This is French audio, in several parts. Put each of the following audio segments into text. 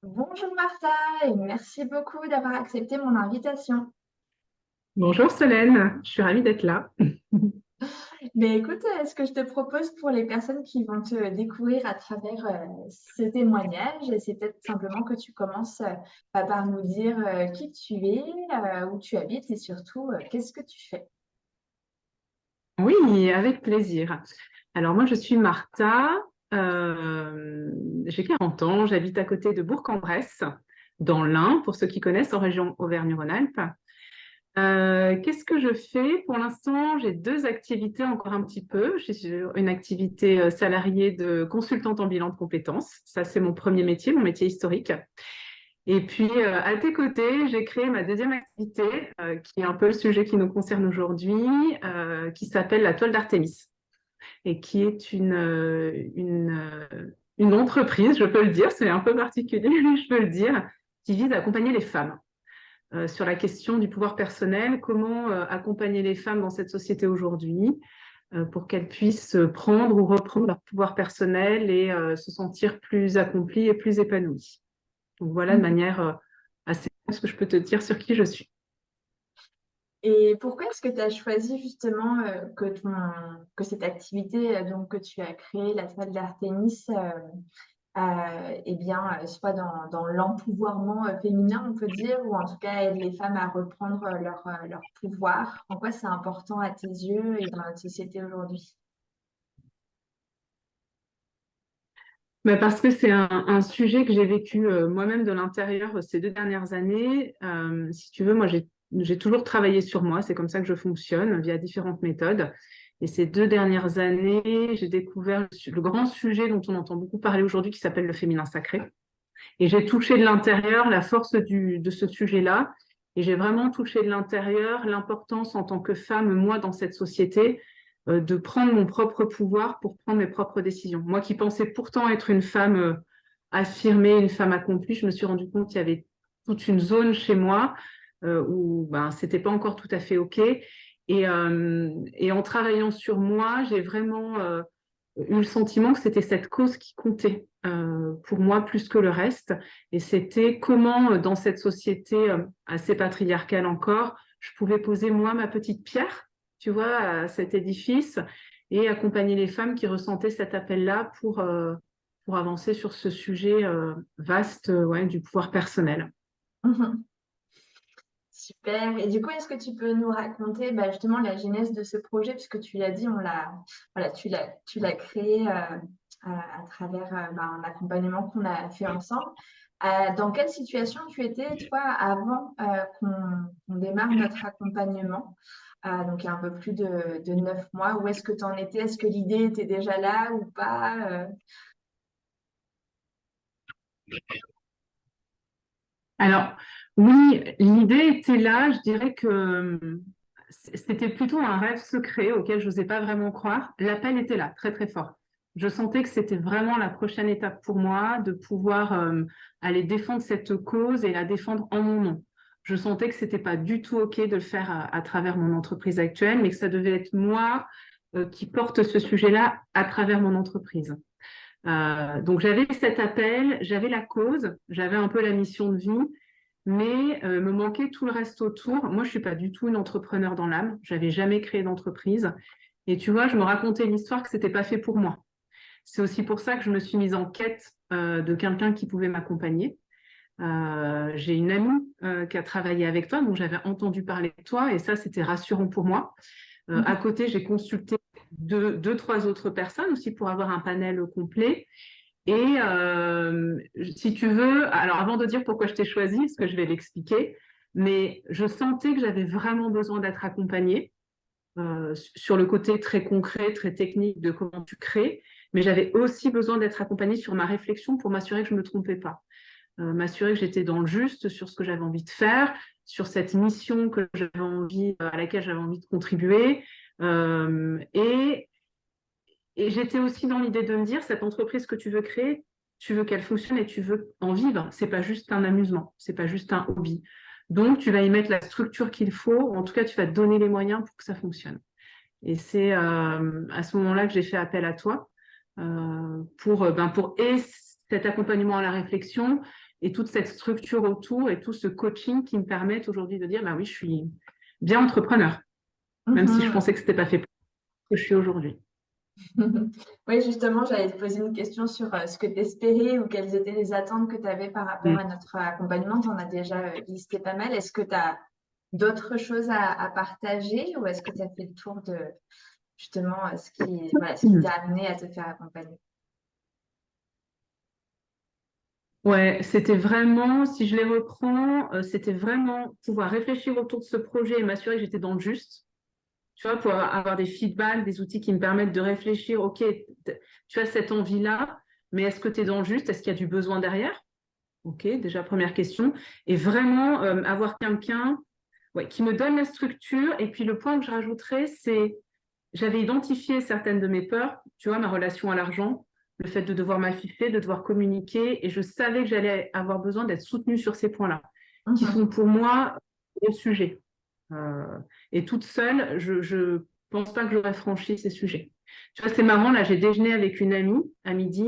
Bonjour Martha et merci beaucoup d'avoir accepté mon invitation. Bonjour Solène, je suis ravie d'être là. Mais écoute, ce que je te propose pour les personnes qui vont te découvrir à travers ce témoignage, c'est peut-être simplement que tu commences par nous dire qui tu es, où tu habites et surtout qu'est-ce que tu fais. Oui, avec plaisir. Alors moi je suis Martha, j'ai 40 ans, j'habite à côté de Bourg-en-Bresse, dans l'Ain, pour ceux qui connaissent, en région Auvergne-Rhône-Alpes. Qu'est-ce que je fais? Pour l'instant, j'ai deux activités encore un petit peu. J'ai sur une activité salariée de consultante en bilan de compétences. Ça, c'est mon premier métier, mon métier historique. Et puis, à tes côtés, j'ai créé ma deuxième activité, qui est un peu le sujet qui nous concerne aujourd'hui, qui s'appelle la toile d'Artémis, et qui est une entreprise, je peux le dire, c'est un peu particulier, mais je peux le dire, qui vise à accompagner les femmes sur la question du pouvoir personnel, comment accompagner les femmes dans cette société aujourd'hui, pour qu'elles puissent prendre ou reprendre leur pouvoir personnel et se sentir plus accomplies et plus épanouies. Donc voilà de Mhm. manière assez ce que je peux te dire sur qui je suis. Et pourquoi est-ce que tu as choisi justement que cette activité donc, que tu as créée, la salle d'Artémis, eh bien, soit dans l'empouvoirment féminin, on peut dire, ou en tout cas aide les femmes à reprendre leur pouvoir. En quoi c'est important à tes yeux et dans notre société aujourd'hui? Bah, parce que c'est un sujet que j'ai vécu moi-même de l'intérieur ces 2 dernières années. Si tu veux, moi, j'ai toujours travaillé sur moi. C'est comme ça que je fonctionne via différentes méthodes. Et ces 2 dernières années, j'ai découvert le grand sujet dont on entend beaucoup parler aujourd'hui qui s'appelle le féminin sacré. Et j'ai touché de l'intérieur la force de ce sujet-là. Et j'ai vraiment touché de l'intérieur l'importance en tant que femme, moi, dans cette société, de prendre mon propre pouvoir pour prendre mes propres décisions. Moi qui pensais pourtant être une femme affirmée, une femme accomplie, je me suis rendu compte qu'il y avait toute une zone chez moi où ben, c'était pas encore tout à fait OK. Et en travaillant sur moi, j'ai vraiment eu le sentiment que c'était cette cause qui comptait pour moi plus que le reste. Et c'était comment, dans cette société assez patriarcale encore, je pouvais poser moi ma petite pierre, tu vois, à cet édifice et accompagner les femmes qui ressentaient cet appel-là pour avancer sur ce sujet vaste ouais, du pouvoir personnel. Mhm. Super. Et du coup, est-ce que tu peux nous raconter justement la genèse de ce projet, puisque tu l'as dit, voilà, tu l'as créé à travers un accompagnement qu'on a fait ensemble. Dans quelle situation tu étais, toi, avant qu'on démarre notre accompagnement? Donc, il y a un peu plus de 9 mois. Où est-ce que tu en étais? Est-ce que l'idée était déjà là ou pas? Alors, oui, l'idée était là. Je dirais que c'était plutôt un rêve secret auquel je n'osais pas vraiment croire. L'appel était là, très très fort. Je sentais que c'était vraiment la prochaine étape pour moi de pouvoir aller défendre cette cause et la défendre en mon nom. Je sentais que c'était pas du tout OK de le faire à travers mon entreprise actuelle, mais que ça devait être moi qui porte ce sujet-là à travers mon entreprise. Donc j'avais cet appel, j'avais la cause, j'avais un peu la mission de vie, mais me manquait tout le reste autour. Moi, je suis pas du tout une entrepreneur dans l'âme. J'avais jamais créé d'entreprise. Et tu vois, je me racontais l'histoire que c'était pas fait pour moi. C'est aussi pour ça que je me suis mise en quête de quelqu'un qui pouvait m'accompagner. J'ai une amie qui a travaillé avec toi, donc j'avais entendu parler de toi, et ça, c'était rassurant pour moi. À côté, j'ai consulté trois autres personnes aussi pour avoir un panel complet. Et si tu veux, alors avant de dire pourquoi je t'ai choisi, parce que je vais l'expliquer, mais je sentais que j'avais vraiment besoin d'être accompagnée sur le côté très concret, très technique de comment tu crées, mais j'avais aussi besoin d'être accompagnée sur ma réflexion pour m'assurer que je ne me trompais pas, m'assurer que j'étais dans le juste sur ce que j'avais envie de faire, sur cette mission que j'avais envie, à laquelle j'avais envie de contribuer. Euh, et et j'étais aussi dans l'idée de me dire, cette entreprise que tu veux créer, tu veux qu'elle fonctionne et tu veux en vivre. C'est pas juste un amusement, c'est pas juste un hobby. Donc, tu vas y mettre la structure qu'il faut, ou en tout cas, tu vas te donner les moyens pour que ça fonctionne. Et c'est à ce moment-là que j'ai fait appel à toi pour cet accompagnement à la réflexion et toute cette structure autour et tout ce coaching qui me permettent aujourd'hui de dire, bah oui, je suis bien entrepreneur, même si je pensais que ce n'était pas fait pour ce que je suis aujourd'hui. Oui, justement, j'allais te poser une question sur ce que tu espérais ou quelles étaient les attentes que tu avais par rapport à notre accompagnement. Tu en as déjà listé pas mal. Est-ce que tu as d'autres choses à partager ou est-ce que tu as fait le tour de justement ce qui t'a amené à te faire accompagner? Ouais, c'était vraiment, si je les reprends, c'était vraiment pouvoir réfléchir autour de ce projet et m'assurer que j'étais dans le juste. Tu vois, pour avoir des feedbacks, des outils qui me permettent de réfléchir, OK, tu as cette envie-là, mais est-ce que tu es dans le juste? Est-ce qu'il y a du besoin derrière? OK, déjà première question. Et vraiment avoir quelqu'un qui me donne la structure. Et puis le point que je rajouterais, c'est j'avais identifié certaines de mes peurs, tu vois, ma relation à l'argent, le fait de devoir m'afficher, de devoir communiquer, et je savais que j'allais avoir besoin d'être soutenue sur ces points-là, qui sont pour moi le sujet. Euh, et toute seule, je pense pas que j'aurais franchi ces sujets. Tu vois, c'est marrant, là, j'ai déjeuné avec une amie à midi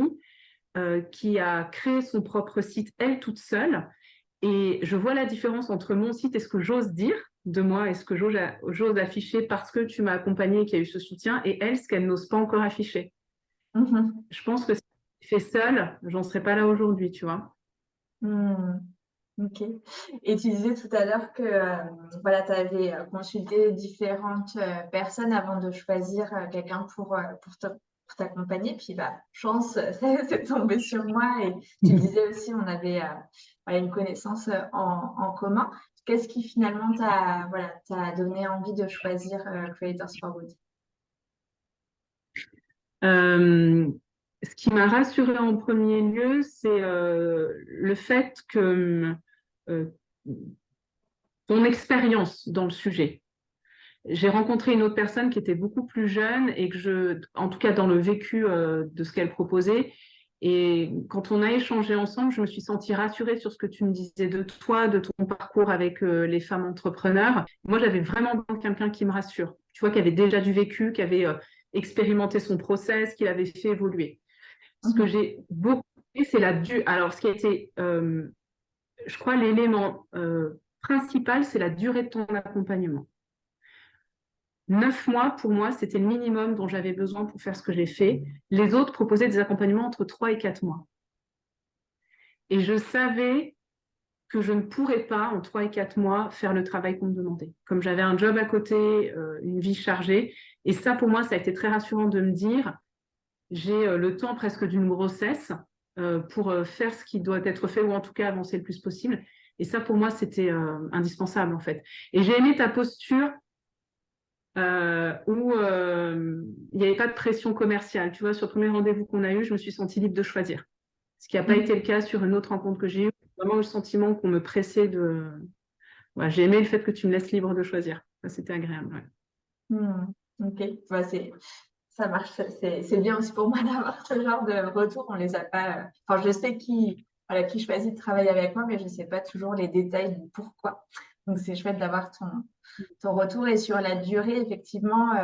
qui a créé son propre site, elle toute seule, et je vois la différence entre mon site et ce que j'ose dire de moi et ce que j'ose afficher parce que tu m'as accompagnée et qu'il y a eu ce soutien, et elle, ce qu'elle n'ose pas encore afficher. Je pense que si je fait seule, j'en serais pas là aujourd'hui, tu vois. Ok. Et tu disais tout à l'heure que voilà, tu avais consulté différentes personnes avant de choisir quelqu'un pour t'accompagner. Puis bah, chance, c'est tombé sur moi. Et tu disais aussi, on avait voilà, une connaissance en commun. Qu'est-ce qui finalement t'a donné envie de choisir Creators for Good? Euh, Ce qui m'a rassurée en premier lieu, c'est le fait que euh, ton expérience dans le sujet. J'ai rencontré une autre personne qui était beaucoup plus jeune et en tout cas dans le vécu de ce qu'elle proposait. Et quand on a échangé ensemble, je me suis sentie rassurée sur ce que tu me disais de toi, de ton parcours avec les femmes entrepreneurs. Moi, j'avais vraiment besoin de quelqu'un qui me rassure. Tu vois, qui avait déjà du vécu, qui avait expérimenté son process, qui l'avait fait évoluer. Ce que j'ai beaucoup aimé, c'est Alors, ce qui a été, je crois, l'élément principal, c'est la durée de ton accompagnement. 9 mois, pour moi, c'était le minimum dont j'avais besoin pour faire ce que j'ai fait. Les autres proposaient des accompagnements entre 3 et 4 mois. Et je savais que je ne pourrais pas, en 3 et 4 mois, faire le travail qu'on me demandait. Comme j'avais un job à côté, une vie chargée. Et ça, pour moi, ça a été très rassurant de me dire, j'ai le temps presque d'une grossesse pour faire ce qui doit être fait, ou en tout cas avancer le plus possible. Et ça, pour moi, c'était indispensable, en fait. Et j'ai aimé ta posture où il n'y avait pas de pression commerciale. Tu vois, sur le premier rendez-vous qu'on a eu, je me suis sentie libre de choisir. Ce qui n'a pas été le cas sur une autre rencontre que j'ai eue. Vraiment le sentiment qu'on me pressait de. Ouais, j'ai aimé le fait que tu me laisses libre de choisir. Ça, c'était agréable. Ouais. Ok, bah, ça marche. C'est bien aussi pour moi d'avoir ce genre de retour. On les a pas. Enfin, je sais voilà, qui choisit de travailler avec moi, mais je ne sais pas toujours les détails du pourquoi. Donc, c'est chouette d'avoir ton retour. Et sur la durée, effectivement,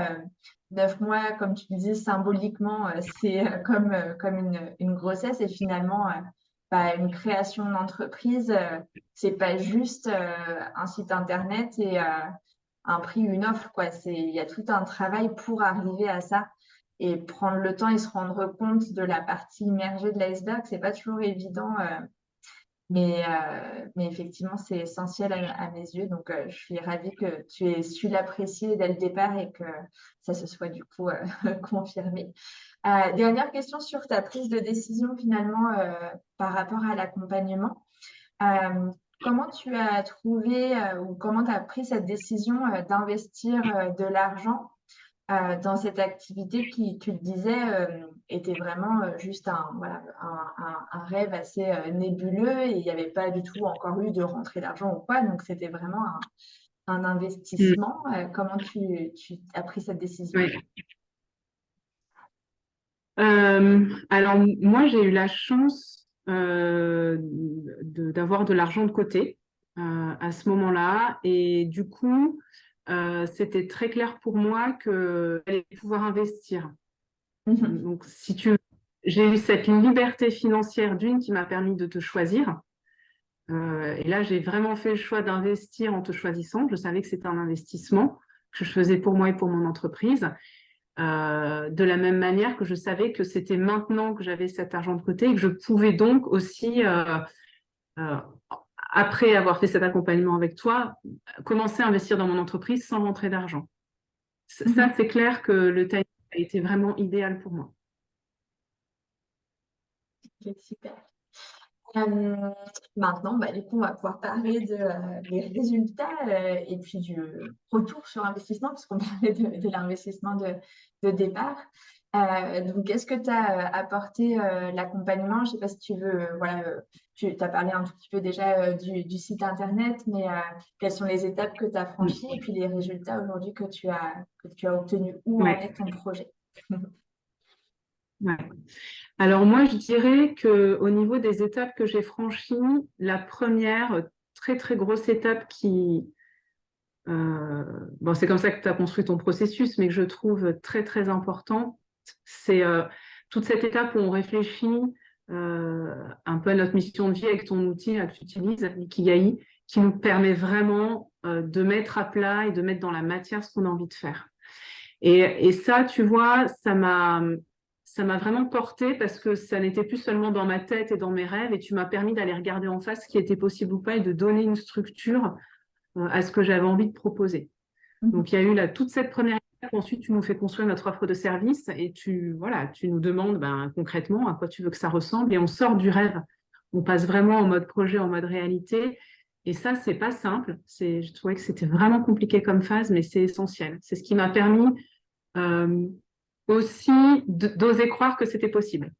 9 mois, comme tu dis, symboliquement, c'est comme une grossesse. Et finalement, bah, une création d'entreprise, c'est pas juste un site internet et un prix, une offre, quoi. Il y a tout un travail pour arriver à ça et prendre le temps et se rendre compte de la partie immergée de l'iceberg, c'est pas toujours évident, mais effectivement, c'est essentiel à mes yeux. Donc, je suis ravie que tu aies su l'apprécier dès le départ et que ça se soit du coup confirmé. Dernière question sur ta prise de décision finalement par rapport à l'accompagnement. Comment tu as trouvé ou comment tu as pris cette décision d'investir de l'argent dans cette activité qui, tu le disais, était vraiment juste un rêve assez nébuleux et il n'y avait pas du tout encore eu de rentrée d'argent ou quoi. Donc, c'était vraiment un Mm. investissement. Comment tu as pris cette décision? Ouais. Alors, moi, j'ai eu la chance d'avoir de l'argent de côté à ce moment-là. Et du coup, c'était très clair pour moi que j'allais pouvoir investir. Mhm. Donc, si tu veux, j'ai eu cette liberté financière d'une qui m'a permis de te choisir. Et là, j'ai vraiment fait le choix d'investir en te choisissant. Je savais que c'était un investissement que je faisais pour moi et pour mon entreprise. De la même manière que je savais que c'était maintenant que j'avais cet argent de côté et que je pouvais donc aussi, euh, après avoir fait cet accompagnement avec toi, commencer à investir dans mon entreprise sans rentrer d'argent. Ça, c'est clair que le timing a été vraiment idéal pour moi. Ok, super. Euh, Maintenant, bah, du coup, on va pouvoir parler des résultats et puis du retour sur investissement, puisqu'on parlait de l'investissement de départ. Donc, est-ce que tu as apporté l'accompagnement? Je ne sais pas si tu veux, voilà, tu as parlé un tout petit peu déjà du site internet, mais quelles sont les étapes que tu as franchies et puis les résultats aujourd'hui que tu as obtenus? Où en Ouais, est ton projet? ouais. Alors moi, je dirais que au niveau des étapes que j'ai franchies, la première très très grosse étape euh, bon, c'est comme ça que tu as construit ton processus, mais que je trouve très très important, c'est toute cette étape où on réfléchit un peu à notre mission de vie avec ton outil là, que tu utilises, Ikigai, qui nous permet vraiment de mettre à plat et de mettre dans la matière ce qu'on a envie de faire. Et ça, tu vois, ça m'a vraiment porté parce que ça n'était plus seulement dans ma tête et dans mes rêves, et tu m'as permis d'aller regarder en face ce qui était possible ou pas et de donner une structure à ce que j'avais envie de proposer. Donc, il y a eu toute cette première étape. Ensuite, tu nous fais construire notre offre de service et voilà, tu nous demandes concrètement à quoi tu veux que ça ressemble et on sort du rêve. On passe vraiment en mode projet, en mode réalité. Et ça, c'est pas simple. Je trouvais que c'était vraiment compliqué comme phase, mais c'est essentiel. C'est ce qui m'a permis euh, aussi d'oser croire que c'était possible.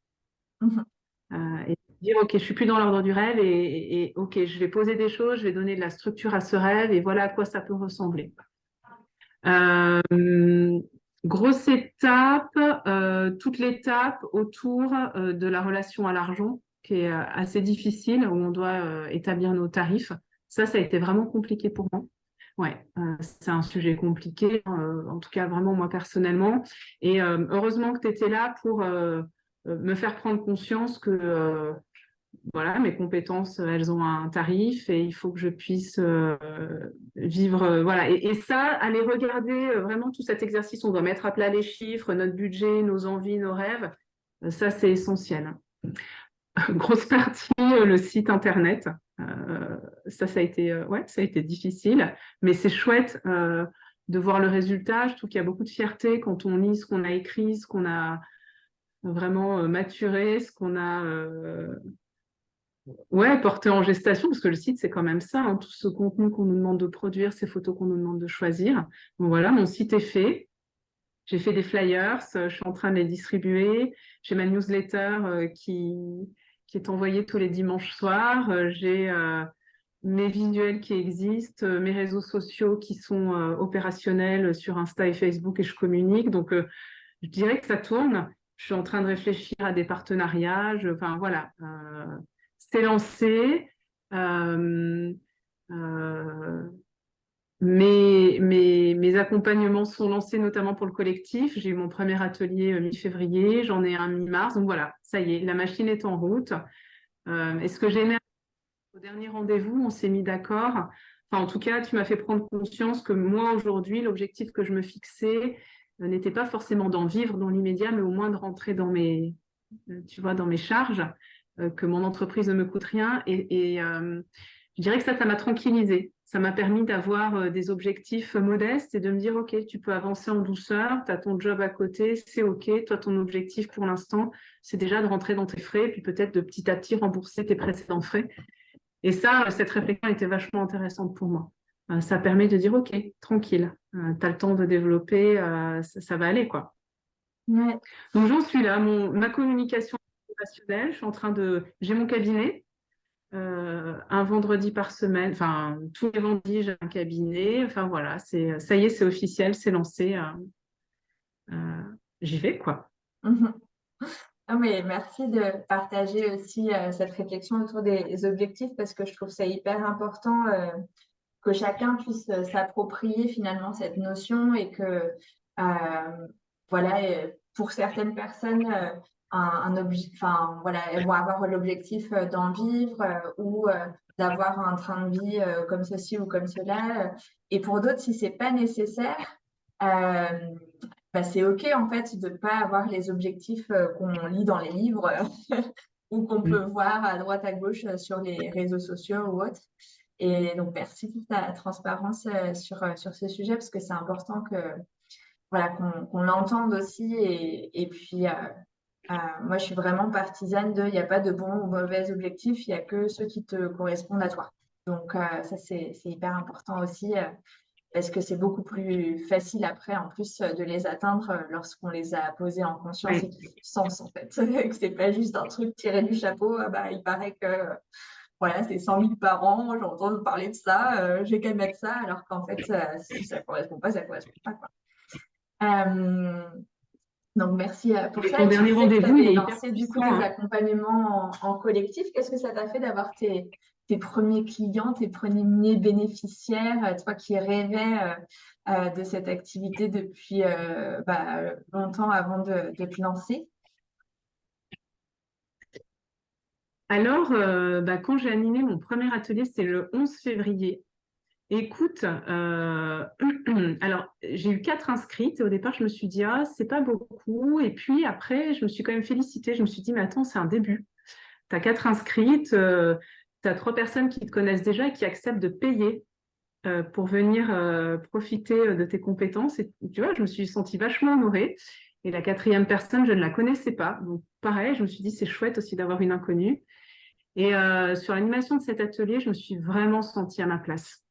Et dire, OK, je suis plus dans l'ordre du rêve et OK, je vais poser des choses, je vais donner de la structure à ce rêve et voilà à quoi ça peut ressembler. Euh, Grosse étape, toute l'étape autour de la relation à l'argent, qui est assez difficile, où on doit établir nos tarifs. Ça a été vraiment compliqué pour moi. Ouais, c'est un sujet compliqué, en tout cas vraiment moi personnellement. Et heureusement que tu étais là pour me faire prendre conscience que voilà, mes compétences, elles ont un tarif et il faut que je puisse vivre. Voilà. Et ça, aller regarder vraiment tout cet exercice, on doit mettre à plat les chiffres, notre budget, nos envies, nos rêves. Ça, c'est essentiel. Grosse partie, le site internet. Ça a été, ouais, ça a été difficile, mais c'est chouette de voir le résultat. Je trouve qu'il y a beaucoup de fierté quand on lit ce qu'on a écrit, ce qu'on a vraiment maturé, ce qu'on a ouais, porté en gestation, parce que le site, c'est quand même ça, hein, tout ce contenu qu'on nous demande de produire, ces photos qu'on nous demande de choisir. Donc voilà, mon site est fait. J'ai fait des flyers, je suis en train de les distribuer. J'ai ma newsletter qui est envoyée tous les dimanches soirs. J'ai mes visuels qui existent, mes réseaux sociaux qui sont opérationnels sur Insta et Facebook et je communique. Donc, je dirais que ça tourne. Je suis en train de réfléchir à des partenariats. Enfin, voilà, c'est lancé. Euh, euh, mes accompagnements sont lancés notamment pour le collectif. J'ai eu mon premier atelier mi-février, j'en ai un mi-mars. Donc voilà, ça y est, la machine est en route. Est-ce que j'ai aimé au dernier rendez-vous, on s'est mis d'accord. Enfin, en tout cas, tu m'as fait prendre conscience que moi, aujourd'hui, l'objectif que je me fixais n'était pas forcément d'en vivre dans l'immédiat, mais au moins de rentrer tu vois, dans mes charges, que mon entreprise ne me coûte rien. Et je dirais que ça m'a tranquillisée. Ça m'a permis d'avoir des objectifs modestes et de me dire, OK, tu peux avancer en douceur, tu as ton job à côté, c'est OK. Toi, ton objectif pour l'instant, c'est déjà de rentrer dans tes frais, puis peut-être de petit à petit rembourser tes précédents frais. Et ça, cette réflexion était vachement intéressante pour moi. Ça permet de dire, OK, tranquille, tu as le temps de développer, ça va aller, quoi. Ouais. Donc, j'en suis là, ma communication passionnelle, je suis en train j'ai mon cabinet, un vendredi par semaine, enfin, tous les vendredis, j'ai un cabinet, enfin, voilà, ça y est, c'est officiel, c'est lancé, j'y vais, quoi. Non, mais merci de partager aussi cette réflexion autour des objectifs parce que je trouve ça hyper important que chacun puisse s'approprier finalement cette notion et que voilà, pour certaines personnes, enfin, voilà, elles vont avoir l'objectif d'en vivre ou d'avoir un train de vie comme ceci ou comme cela. Et pour d'autres, si c'est pas nécessaire, euh, bah, c'est OK en fait de pas avoir les objectifs qu'on lit dans les livres ou qu'on peut voir à droite à gauche sur les réseaux sociaux ou autres. Et donc, merci pour ta transparence sur ce sujet parce que c'est important que voilà, qu'on l'entende aussi. Et puis, moi, je suis vraiment partisane de, il n'y a pas de bons ou mauvais objectifs, il n'y a que ceux qui te correspondent à toi. Donc, ça, c'est hyper important aussi, parce que c'est beaucoup plus facile après, en plus, de les atteindre lorsqu'on les a posés en conscience et Oui. qu'ils font sens, en fait. Que c'est pas juste un truc tiré du chapeau, ah bah, il paraît que voilà, c'est 100 000 par an, j'entends parler de ça, j'ai qu'à mettre ça, alors qu'en fait, si ça correspond pas, ça correspond pas, quoi. Euh, donc, merci pour Et ça. ton Et tu dernier disais que tu rendez-vous, il avais est hyper lancé du coup puissant, des hein. accompagnements en collectif. Qu'est-ce que ça t'a fait d'avoir tes premiers clients, tes premiers bénéficiaires, toi qui rêvais de cette activité depuis longtemps avant de te lancer? Alors, quand j'ai animé mon premier atelier, c'était le 11 février. Écoute, alors j'ai eu 4 inscrites et au départ je me suis dit ah c'est pas beaucoup et puis après je me suis quand même félicitée, je me suis dit mais attends c'est un début, tu as 4 inscrites, tu as 3 personnes qui te connaissent déjà et qui acceptent de payer pour venir profiter de tes compétences et tu vois je me suis sentie vachement honorée et la 4e personne je ne la connaissais pas donc pareil je me suis dit c'est chouette aussi d'avoir une inconnue et sur l'animation de cet atelier je me suis vraiment sentie à ma place.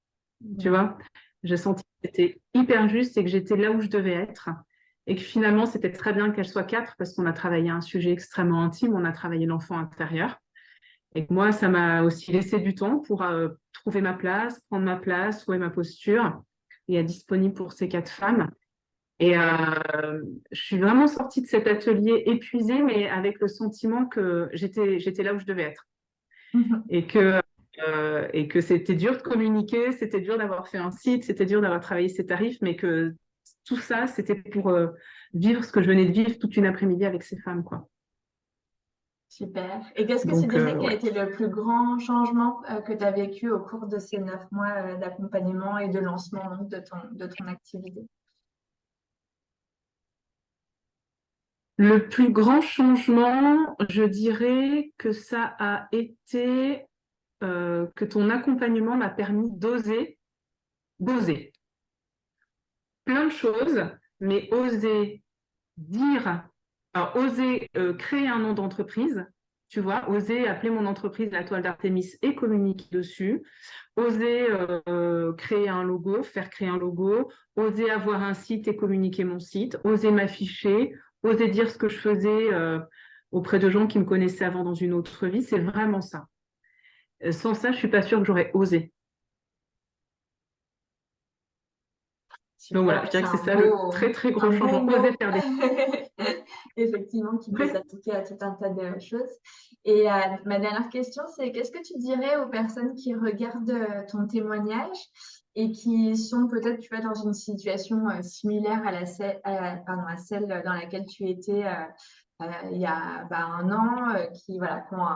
Tu Mhm. vois, j'ai senti que c'était hyper juste et que j'étais là où je devais être. Et que finalement, c'était très bien qu'elles soient 4 parce qu'on a travaillé un sujet extrêmement intime, on a travaillé l'enfant intérieur. Et que moi, ça m'a aussi laissé du temps pour trouver ma place, prendre ma place, trouver ma posture et être disponible pour ces 4 femmes. Et je suis vraiment sortie de cet atelier épuisée, mais avec le sentiment que j'étais là où je devais être Mhm. et que c'était dur de communiquer, c'était dur d'avoir fait un site, c'était dur d'avoir travaillé ses tarifs, mais que tout ça, c'était pour vivre ce que je venais de vivre toute une après-midi avec ces femmes, quoi. Super. Et qu'est-ce que tu Donc, dirais qui a ouais. été le plus grand changement que tu as vécu au cours de ces 9 mois d'accompagnement et de lancement donc, de ton activité? Le plus grand changement, je dirais que ça a été que ton accompagnement m'a permis d'oser plein de choses, mais dire, oser créer un nom d'entreprise, tu vois, oser appeler mon entreprise la toile d'Artémis et communiquer dessus, oser créer un logo, faire créer un logo, oser avoir un site et communiquer mon site, oser m'afficher, oser dire ce que je faisais auprès de gens qui me connaissaient avant dans une autre vie, c'est vraiment ça. Sans ça, je suis pas sûre que j'aurais osé. Donc Super, voilà, je c'est dirais que c'est ça le très très gros un beau changement, oser mot, faire des effectivement, qui peut choses. s'appliquer à tout un tas de choses. Et ma dernière question, c'est qu'est-ce que tu dirais aux personnes qui regardent ton témoignage et qui sont peut-être, tu vois, dans une situation similaire à celle dans laquelle tu étais il y a un an, voilà, qui ont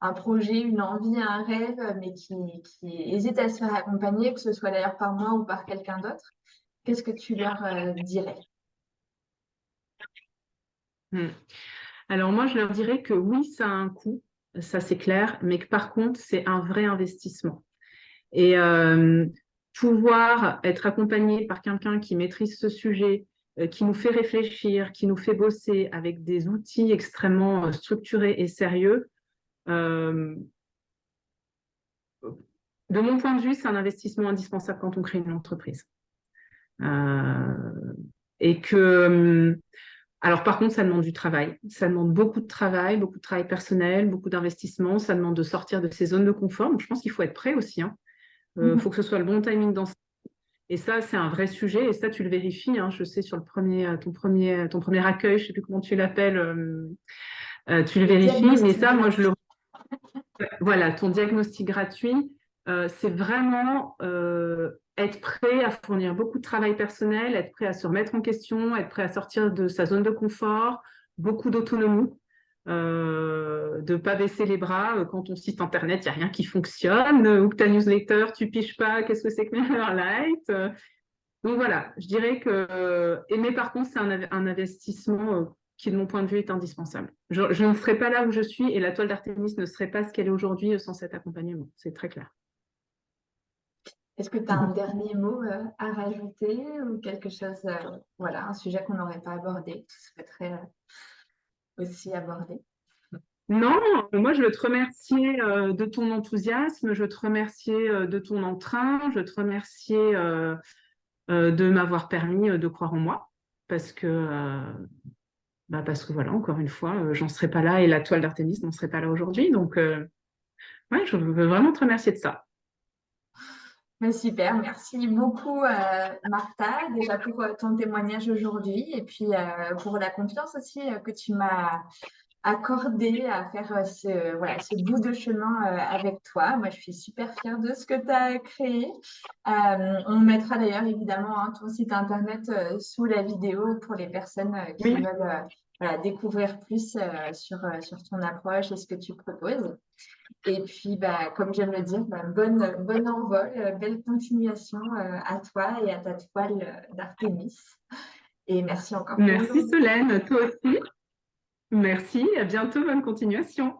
un projet, une envie, un rêve, mais qui hésitent à se faire accompagner, que ce soit d'ailleurs par moi ou par quelqu'un d'autre. Qu'est-ce que tu leur dirais? Hmm. Alors moi, je leur dirais que oui, ça a un coût, ça c'est clair, mais que par contre, c'est un vrai investissement. Et pouvoir être accompagné par quelqu'un qui maîtrise ce sujet, qui nous fait réfléchir, qui nous fait bosser avec des outils extrêmement structurés et sérieux, euh, de mon point de vue, c'est un investissement indispensable quand on crée une entreprise. Euh, et que Alors, par contre, ça demande du travail. Ça demande beaucoup de travail personnel, beaucoup d'investissement. Ça demande de sortir de ses zones de confort. Donc, je pense qu'il faut être prêt aussi, hein. Faut que ce soit le bon timing dans ça. Et ça, c'est un vrai sujet. Et ça, tu le vérifies, hein. Je sais, sur ton premier accueil, je ne sais plus comment tu l'appelles, tu le Le vérifies. Mais diagnostic ça, moi, je gratuit. le... Voilà, ton diagnostic gratuit, c'est vraiment être prêt à fournir beaucoup de travail personnel, être prêt à se remettre en question, être prêt à sortir de sa zone de confort, beaucoup d'autonomie. de ne pas baisser les bras quand ton site internet, il n'y a rien qui fonctionne, ou que ta newsletter, tu piges pas, qu'est-ce que c'est que MailerLite donc voilà, je dirais mais par contre, c'est un investissement qui, de mon point de vue, est indispensable. Je ne serais pas là où je suis et la toile d'Artémis ne serait pas ce qu'elle est aujourd'hui sans cet accompagnement. C'est très clair. Est-ce que tu as un dernier mot à rajouter ou quelque chose, voilà, un sujet qu'on n'aurait pas abordé, que tu souhaiterais aussi aborder? Non, moi je veux te remercier de ton enthousiasme, je veux te remercier de ton entrain, je veux te remercier de m'avoir permis de croire en moi parce que voilà, encore une fois, j'en serais pas là et la toile d'Artémis n'en serait pas là aujourd'hui. Donc, ouais, je veux vraiment te remercier de ça. Mais super, merci beaucoup Martha, déjà pour ton témoignage aujourd'hui et puis pour la confiance aussi que tu m'as accordée à faire voilà, ce bout de chemin avec toi. Moi, je suis super fière de ce que tu as créé. On mettra d'ailleurs évidemment hein, ton site internet sous la vidéo pour les personnes qui Oui, veulent voilà, découvrir plus sur ton approche et ce que tu proposes. Et puis, bah, comme j'aime le dire, bah, bon envol, belle continuation à toi et à ta toile d'Artémis. Et merci encore pour merci aujourd'hui. Solène, toi aussi. Merci, à bientôt, bonne continuation.